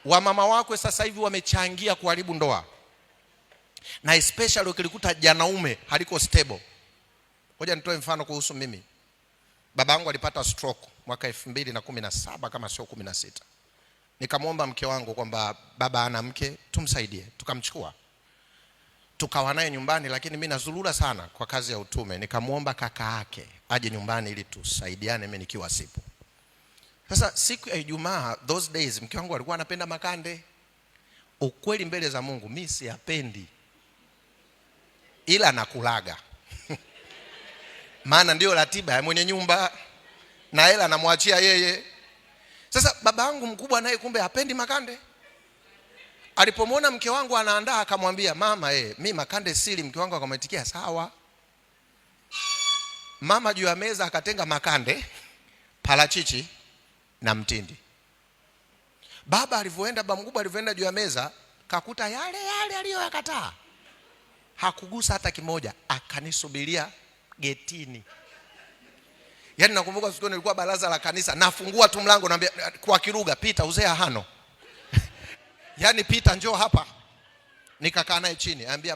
Wamama wako sasa hivi wamechangia kuharibu ndoa, na especially ukilikuta janaume haliko stable. Ngoja nitoe mfano kuhusu mimi. Babangu alipata stroke mwaka 2017 kama sio 16. Nikamwomba mke wangu kwamba baba ana mke, tumsaidie. Tukamchukua, tukawa naye nyumbani, lakini mimi nazulula sana kwa kazi ya utume. Nikamwomba kaka yake aje nyumbani ili tusaidiane mimi nikiwa sipo. Sasa siku ya Ijumaa, those days, mke wangu alikuwa anapenda makande. Ukweli mbele za Mungu mimi siyapendi, ila nakulaga maana ndio ratiba ya mwenye nyumba na hela namwachia yeye. Sasa baba yangu mkubwa naye kumbe hapendi makande. Alipomwona mke wangu anaandaa akamwambia, mama mimi makande sili. Mke wangu akamwitikia sawa. Mama juu ya meza akatenga makande, parachichi na mtindi. Baba alivyoenda, baba mkubwa alivyoenda juu ya meza kakuta yale aliyoyakataa. Hakugusa hata kimoja, akanisubiria getini. Yaani nakumbuka siku nilikuwa baraza la kanisa, nafungua tu mlango naambia kwa Kiruga, pita uzea hano. Yaani pita njoo hapa. Nikakaa naye chini, anambia